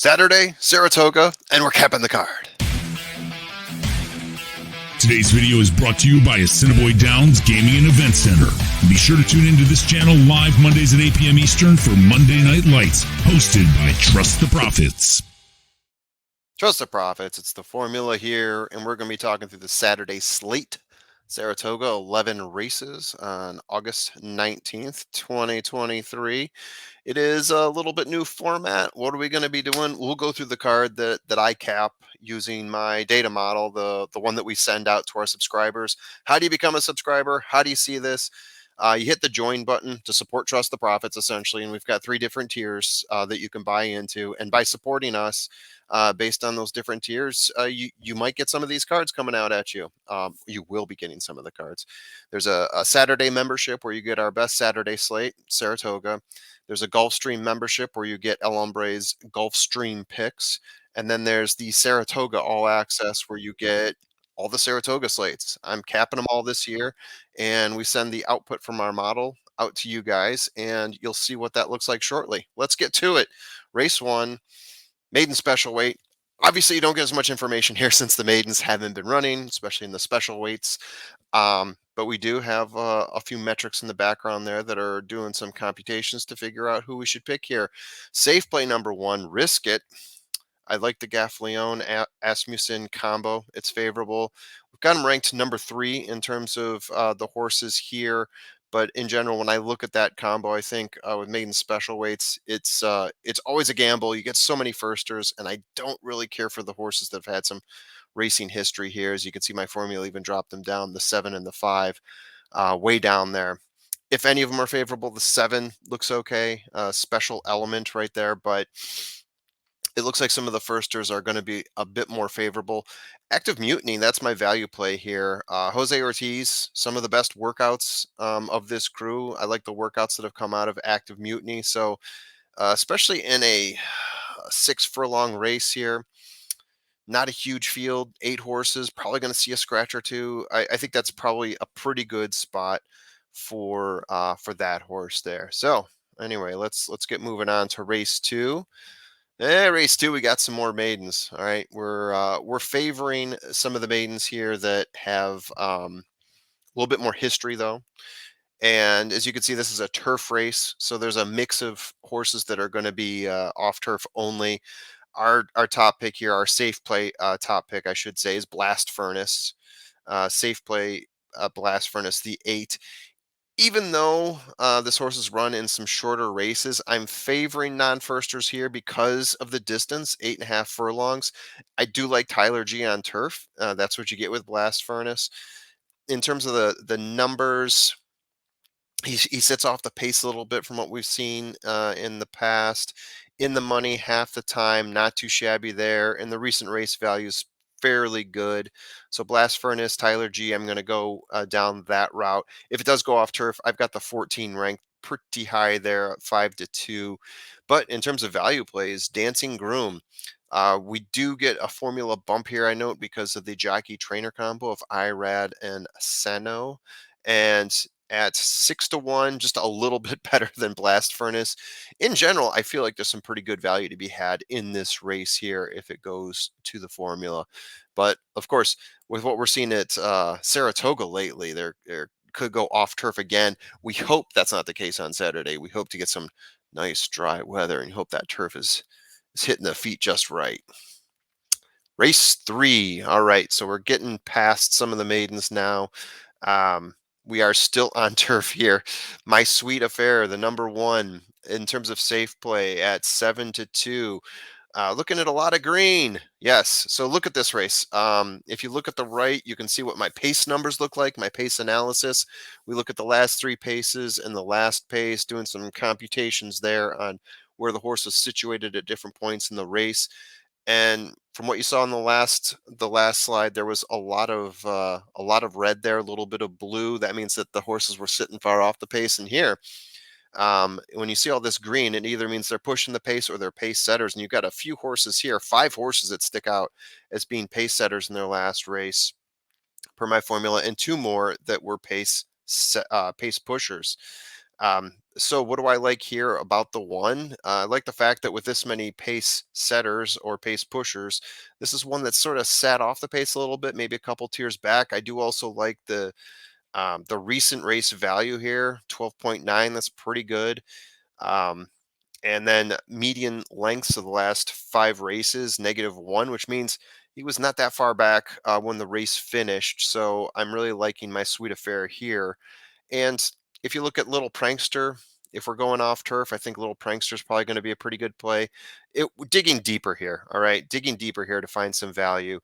Saturday, Saratoga, and we're capping the card. Today's video is brought to you by Assiniboia Downs Gaming and Event Center. Be sure to tune into this channel live Mondays at 8 p.m. Eastern for Monday Night Lights, hosted by Trust the Profits. Trust the Profits. It's the formula here, and we're going to be talking through the Saturday slate. Saratoga, 11 races on August 19th, 2023. It is a little bit new format. What are we going to be doing? We'll go through the card that I cap using my data model, the one that we send out to our subscribers. How do you become a subscriber? How do you see this? You hit the join button to support Trust the Profits, essentially, and we've got 3 different tiers that you can buy into. And by supporting us, based on those different tiers, you might get some of these cards coming out at you. You will be getting some of the cards. There's a Saturday membership where you get our best Saturday slate, Saratoga. There's a Gulfstream membership where you get El Hombre's Gulfstream picks. And then there's the Saratoga All Access where you get all the Saratoga slates. I'm capping them all this year, and we send the output from our model out to you guys, and you'll see what that looks like shortly. Let's get to it. Race 1, maiden special weight. Obviously, you don't get as much information here since the maidens haven't been running, especially in the special weights. But we do have a few metrics in the background there that are doing some computations to figure out who we should pick here. Safe play number 1, Risk It. I like the Gaffleon Asmussen combo. It's favorable. We've got them ranked number 3 in terms of the horses here. But in general, when I look at that combo, I think with maiden special weights, it's always a gamble. You get so many firsters, and I don't really care for the horses that have had some racing history here. As you can see, my formula even dropped them down, the 7 and the 5, way down there. If any of them are favorable, the 7 looks okay. Special element right there, but it looks like some of the firsters are going to be a bit more favorable. Active Mutiny, that's my value play here. Jose Ortiz, some of the best workouts of this crew. I like the workouts that have come out of Active Mutiny. So especially in a 6 furlong race here, not a huge field, 8 horses, probably going to see a scratch or two. I think that's probably a pretty good spot for that horse there. So anyway, let's get moving on to race 2. Race 2, we got some more maidens. All right, we're favoring some of the maidens here that have a little bit more history, though. And as you can see, this is a turf race, so there's a mix of horses that are going to be off turf only. Our top pick here, our safe play top pick, I should say, is Blast Furnace. Safe play Blast Furnace, the 8. Even though this horse is run in some shorter races, I'm favoring non-firsters here because of the distance, 8.5 furlongs. I do like Tyler G on turf. That's what you get with Blast Furnace. In terms of the numbers, he sits off the pace a little bit from what we've seen in the past. In the money half the time, not too shabby there. And the recent race values fairly good. So Blast Furnace, Tyler G, I'm going to go down that route. If it does go off turf, I've got the 14 ranked pretty high there, 5-2. But in terms of value plays, Dancing Groom. We do get a formula bump here, I note, because of the jockey trainer combo of Irad and Seno. And at 6-1, just a little bit better than Blast Furnace. In general, I feel like there's some pretty good value to be had in this race here if it goes to the formula. But of course, with what we're seeing at Saratoga lately, there could go off turf again. We hope that's not the case on Saturday. We hope to get some nice dry weather and hope that turf is hitting the feet just right. Race 3. All right, so we're getting past some of the maidens now. We are still on turf here. My Sweet Affair, the number 1 in terms of safe play at 7-2. Looking at a lot of green. Yes. So look at this race. If you look at the right, you can see what my pace numbers look like, my pace analysis. We look at the last 3 paces and the last pace, doing some computations there on where the horse was situated at different points in the race. And from what you saw in the last slide, there was a lot of red there, a little bit of blue. That means that the horses were sitting far off the pace. And here, when you see all this green, it either means they're pushing the pace or they're pace setters. And you've got a few horses here, 5 horses that stick out as being pace setters in their last race, per my formula, and 2 more that were pace pushers. So what do I like here about the one? I like the fact that with this many pace setters or pace pushers, this is one that's sort of sat off the pace a little bit, maybe a couple tiers back. I do also like the recent race value here, 12.9. That's pretty good. Um, and then median lengths of the last 5 races, -1, which means he was not that far back when the race finished. So I'm really liking my sweet affair here. And if you look at Little Prankster, if we're going off turf, I think Little Prankster is probably going to be a pretty good play. Digging deeper here, all right, digging deeper here to find some value.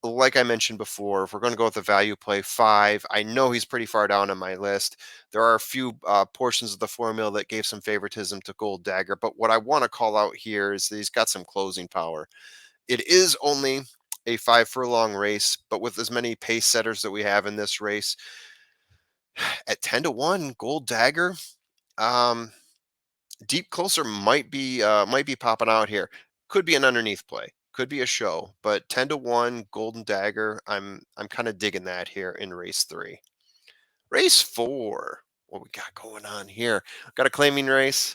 Like I mentioned before, if we're going to go with the value play 5, I know he's pretty far down on my list. There are a few portions of the formula that gave some favoritism to Gold Dagger, but what I want to call out here is that he's got some closing power. It is only a 5 furlong race, but with as many pace setters that we have in this race, at 10-1, Gold Dagger, um, deep closer might be popping out here. Could be an underneath play, could be a show, but 10-1 Golden Dagger. I'm kind of digging that here in race 3. Race 4. What we got going on here? Got a claiming race.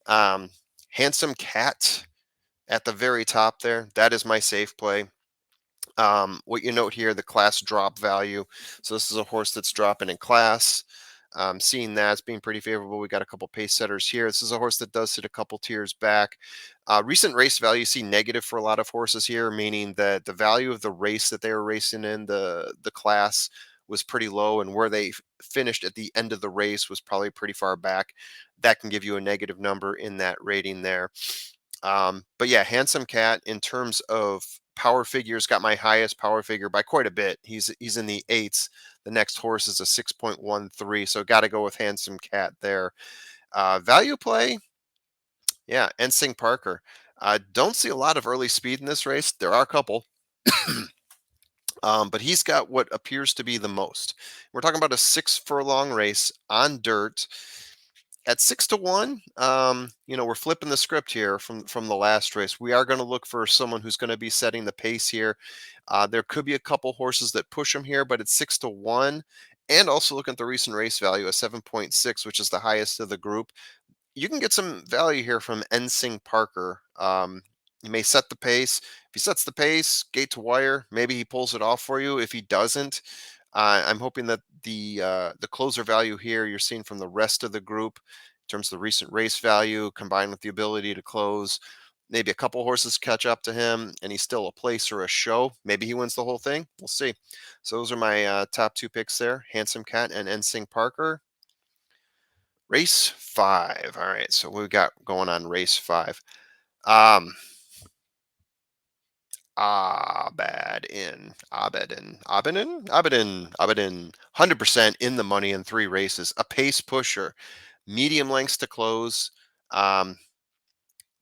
Um, Handsome Cat at the very top there. That is my safe play. What you note here, the class drop value. So this is a horse that's dropping in class. Seeing that as being pretty favorable. We got a couple pace setters here. This is a horse that does sit a couple tiers back. Recent race value, you see negative for a lot of horses here, meaning that the value of the race that they were racing in, the class, was pretty low, and where they finished at the end of the race was probably pretty far back. That can give you a negative number in that rating there. But yeah, Handsome Cat in terms of power figures got my highest power figure by quite a bit. He's in the eights. The next horse is a 6.13, so got to go with Handsome Cat there. Value play, yeah, Ensing Parker. Don't see a lot of early speed in this race. There are a couple. But he's got what appears to be the most. We're talking about a 6 furlong race on dirt at 6-1. We're flipping the script here from the last race. We are going to look for someone who's going to be setting the pace here. There could be a couple horses that push him here, but it's 6-1. And also look at the recent race value at 7.6, which is the highest of the group. You can get some value here from Ensing Parker. He may set the pace. If he sets the pace, gate to wire, maybe he pulls it off for you. If he doesn't, I'm hoping that the closer value here you're seeing from the rest of the group in terms of the recent race value combined with the ability to close. Maybe a couple horses catch up to him, and he's still a place or a show. Maybe he wins the whole thing. We'll see. So those are my top 2 picks there: Handsome Cat and Ensing Parker. Race 5. All right, so what we got going on race 5? Um, Abedin, 100% in the money in 3 races. A pace pusher, medium lengths to close. Um,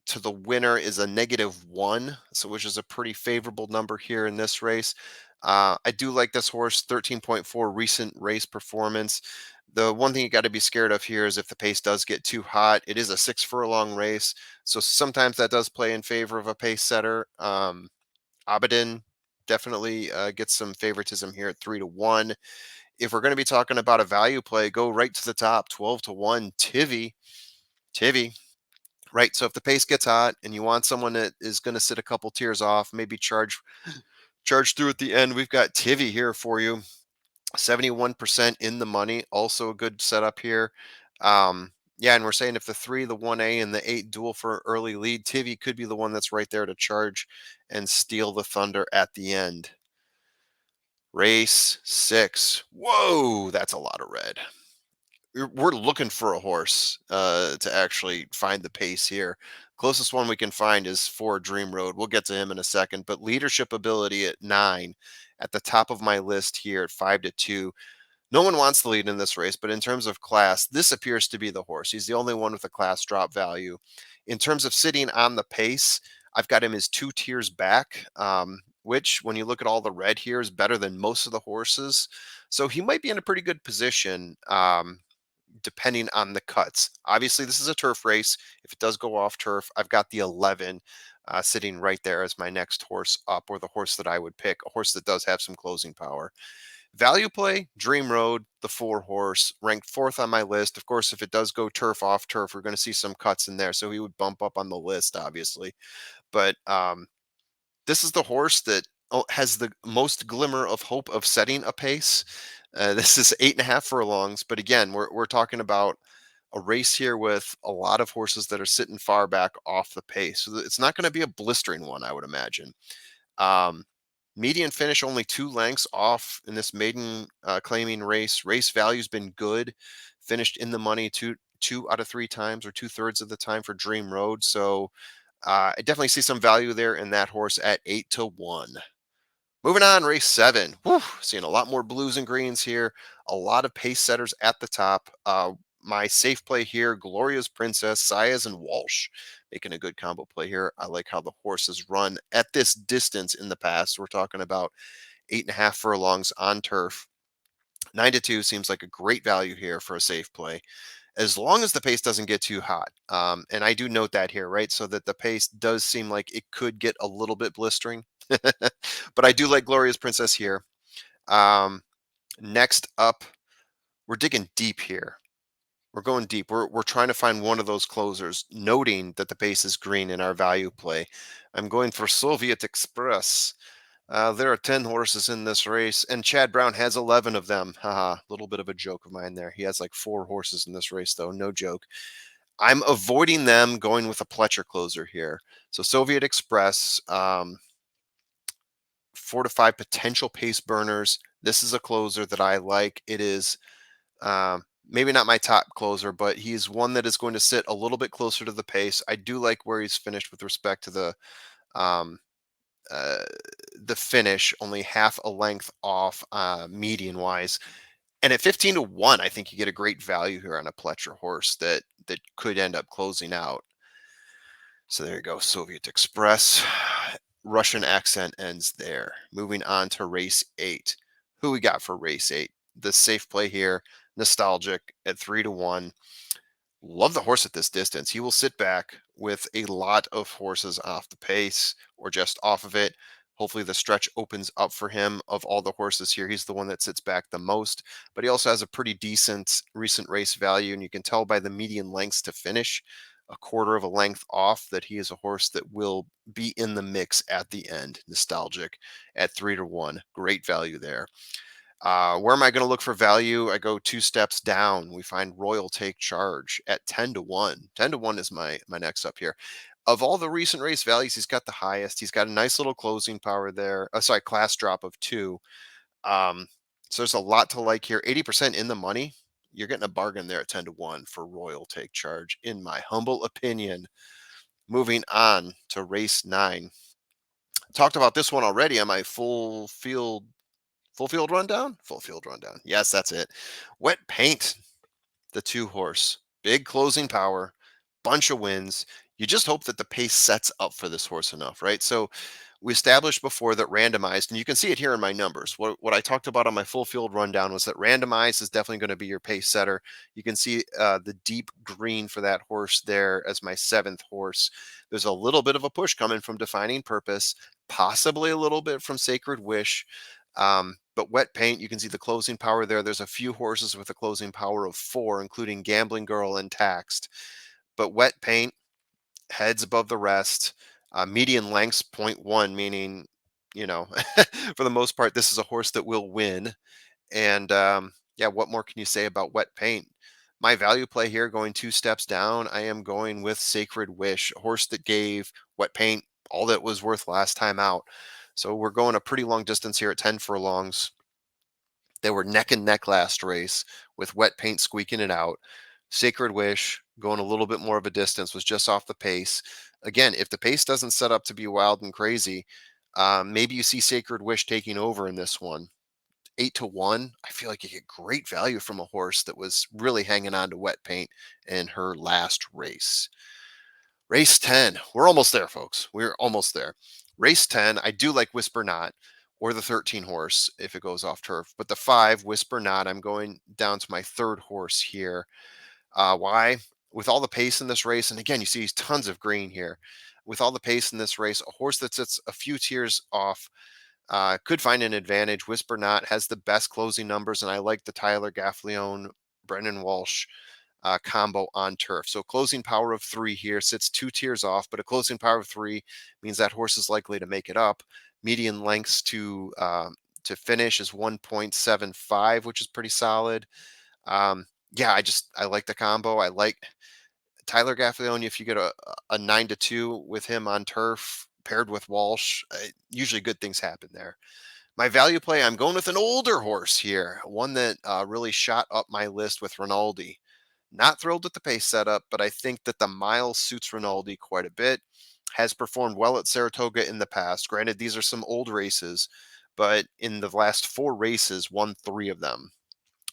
to the winner is a -1, so which is a pretty favorable number here in this race. I do like this horse, 13.4 recent race performance. The one thing you got to be scared of here is if the pace does get too hot. It is a 6 furlong race, so sometimes that does play in favor of a pace setter. Abedin definitely gets some favoritism here at 3-1. If we're going to be talking about a value play, go right to the top, 12-1. Tivy, right? So if the pace gets hot and you want someone that is going to sit a couple tiers off, maybe charge through at the end, we've got Tivy here for you. 71% in the money, also a good setup here. Yeah, and we're saying if the 3, the 1A, and the 8 duel for early lead, Tivy could be the one that's right there to charge and steal the thunder at the end. Race 6. Whoa, that's a lot of red. We're looking for a horse to actually find the pace here. Closest one we can find is for Dream Road. We'll get to him in a second, but leadership ability at 9 at the top of my list here at 5-2. No one wants the lead in this race, but in terms of class, this appears to be the horse. He's the only one with a class drop value. In terms of sitting on the pace, I've got him as 2 tiers back, which, when you look at all the red here, is better than most of the horses. So he might be in a pretty good position, depending on the cuts. Obviously, this is a turf race. If it does go off turf, I've got the 11 sitting right there as my next horse up, or the horse that I would pick, a horse that does have some closing power. Value play, Dream Road, the 4 horse, ranked 4th on my list. Of course, if it does go turf off turf, we're going to see some cuts in there. So he would bump up on the list, obviously. But this is the horse that has the most glimmer of hope of setting a pace. This is 8.5 furlongs. But again, we're talking about a race here with a lot of horses that are sitting far back off the pace. So it's not going to be a blistering one, I would imagine. Um, Median finish only 2 lengths off in this maiden claiming race. Race value's been good. Finished in the money two out of 3 times, or 2/3 of the time for Dream Road. So I definitely see some value there in that horse at 8-1. Moving on, race 7. Whew, seeing a lot more blues and greens here. A lot of pace setters at the top. My safe play here, Gloria's Princess, Saez, and Walsh. Making a good combo play here. I like how the horses run at this distance in the past. We're talking about 8.5 furlongs on turf. 9-2 seems like a great value here for a safe play, as long as the pace doesn't get too hot. And I do note that here, right? So that the pace does seem like it could get a little bit blistering. But I do like Gloria's Princess here. Um, Next up, we're digging deep here. We're going deep. We're trying to find one of those closers, noting that the pace is green in our value play. I'm going for Soviet Express. There are 10 horses in this race, and Chad Brown has 11 of them. Haha, little bit of a joke of mine there. He has like 4 horses in this race, though. No joke. I'm avoiding them, going with a Pletcher closer here. So Soviet Express, 4 to 5 potential pace burners. This is a closer that I like. It is maybe not my top closer, but he's one that is going to sit a little bit closer to the pace. I do like where he's finished with respect to um, uh, the finish, only half a length off median wise. And at 15-1, I think you get a great value here on a Pletcher horse that could end up closing out. So there you go, Soviet Express. Russian accent ends there. Moving on to race 8. Who we got for race 8? The safe play here, Nostalgic at 3-1. Love the horse at this distance. He will sit back with a lot of horses off the pace or just off of it. Hopefully the stretch opens up for him. Of all the horses here, he's the one that sits back the most, but he also has a pretty decent recent race value, and you can tell by the median lengths to finish, a quarter of a length off, that he is a horse that will be in the mix at the end. Nostalgic at 3-1. Great value there. Where am I going to look for value? I go 2 steps down. We find Royal Take Charge at 10-1. 10-1 is my next up here. Of all the recent race values, he's got the highest. He's got a nice little closing power there. Sorry, class drop of 2. Um, so there's a lot to like here. 80% in the money. You're getting a bargain there at 10-1 for Royal Take Charge, in my humble opinion. Moving on to race 9. Talked about this one already on my Full field rundown? Full field rundown. Yes, that's it. Wet paint, the 2 horse. Big closing power, bunch of wins. You just hope that the pace sets up for this horse enough, right? So we established before that randomized, and you can see it here in my numbers. What I talked about on my full field rundown was that randomized is definitely going to be your pace setter. You can see the deep green for that horse there as my 7th horse. There's a little bit of a push coming from Defining Purpose, possibly a little bit from Sacred Wish. But Wet Paint, you can see the closing power there. There's a few horses with a closing power of 4, including Gambling Girl and Taxed. But Wet Paint heads above the rest. Median lengths 0.1, meaning, you know, for the most part, this is a horse that will win. And yeah, what more can you say about Wet Paint? My value play here, going 2 steps down, I am going with Sacred Wish, a horse that gave Wet Paint all that was worth last time out. So we're going a pretty long distance here at 10 furlongs. They were neck and neck last race, with Wet Paint squeaking it out. Sacred Wish, going a little bit more of a distance, was just off the pace. Again, if the pace doesn't set up to be wild and crazy, maybe you see Sacred Wish taking over in this one. 8-1. I feel like you get great value from a horse that was really hanging on to Wet Paint in her last race. Race 10. We're almost there, folks. We're almost there. Race 10. I do like Whisper Not, or the 13 horse if it goes off turf. But the 5, Whisper Not, I'm going down to my 3rd horse here. Why? With all the pace in this race, and again, you see tons of green here. With all the pace in this race, a horse that sits a few tiers off Could find an advantage. Whisper Not has the best closing numbers, and I like the Tyler Gaffleone, Brendan Walsh combo on turf. So closing power of 3 here sits 2 tiers off, but a closing power of 3 means that horse is likely to make it up. Median lengths to finish is 1.75, which is pretty solid. Yeah, I like the combo. I like Tyler Gaffalione. If you get a 9-2 with him on turf paired with Walsh, usually good things happen there. My value play, I'm going with an older horse here, one that really shot up my list with Rinaldi. Not thrilled with the pace setup, but I think that the mile suits Rinaldi quite a bit. Has performed well at Saratoga in the past. Granted, these are some old races, but in the last 4 races, won 3 of them.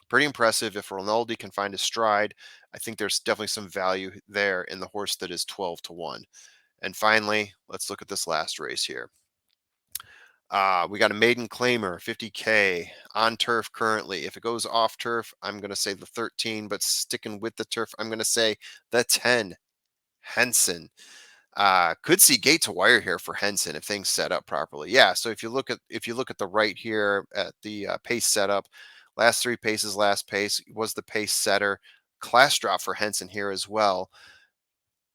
Pretty impressive. If Rinaldi can find his stride, I think there's definitely some value there in the horse that is 12-1. And finally, let's look at this last race here. We got a maiden claimer, 50K on turf currently. If it goes off turf, I'm going to say the 13, but sticking with the turf, I'm going to say the 10, Henson. Could see gate to wire here for Henson if things set up properly. Yeah, so if you look at the right here at the pace setup, last 3 paces, last pace was the pace setter. Class drop for Henson here as well.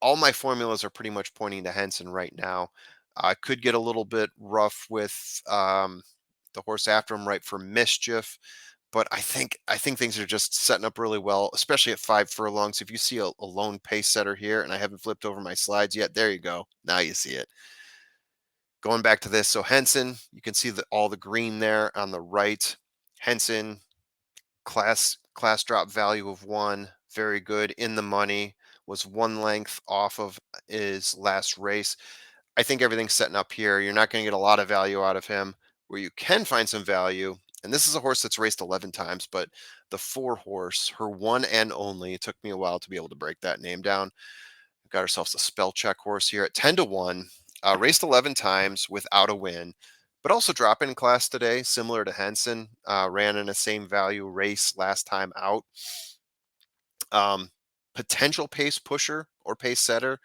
All my formulas are pretty much pointing to Henson right now. I could get a little bit rough with the horse after him, right for Mischief, but I think things are just setting up really well, especially at 5 furlongs. If you see a lone pace setter here, and I haven't flipped over my slides yet, there you go. Now you see it. Going back to this, so Henson, you can see all the green there on the right. Henson, class drop value of 1, very good, in the money, was 1 length off of his last race. I think everything's setting up here. You're not going to get a lot of value out of him. Where you can find some value, and this is a horse that's raced 11 times, but the 4 horse, her one and only, it took me a while to be able to break that name down. We've got ourselves a spell check horse here at 10-1, raced 11 times without a win, but also drop in class today, similar to Henson, ran in a same value race last time out. Potential pace pusher or pace setter,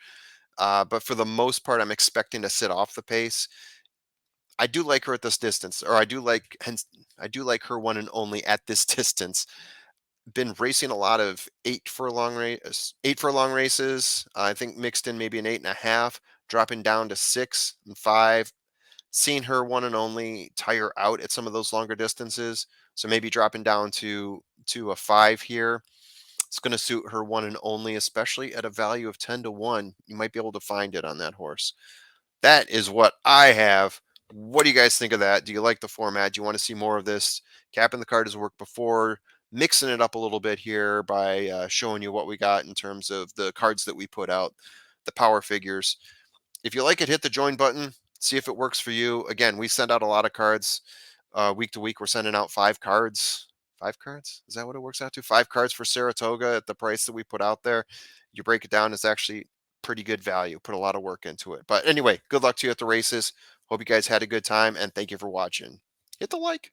but for the most part, I'm expecting to sit off the pace. I do like her at this distance, or I do like her one and only at this distance. Been racing a lot of 8 furlong races. I think mixed in maybe an 8.5, dropping down to 6 and 5. Seen her one and only tire out at some of those longer distances, so maybe dropping down to a 5 here. It's going to suit her one and only, especially at a value of 10-1. You might be able to find it on that horse. That is what I have. What do you guys think of that? Do you like the format? Do you want to see more of this? Capping the card has worked before. Mixing it up a little bit here by showing you what we got in terms of the cards that we put out, the power figures. If you like it, hit the join button. See if it works for you. Again, we send out a lot of cards week to week. We're sending out 5 cards. 5 cards? Is that what it works out to? 5 cards for Saratoga at the price that we put out there. You break it down, it's actually pretty good value. Put a lot of work into it. But anyway, good luck to you at the races. Hope you guys had a good time, and thank you for watching. Hit the like.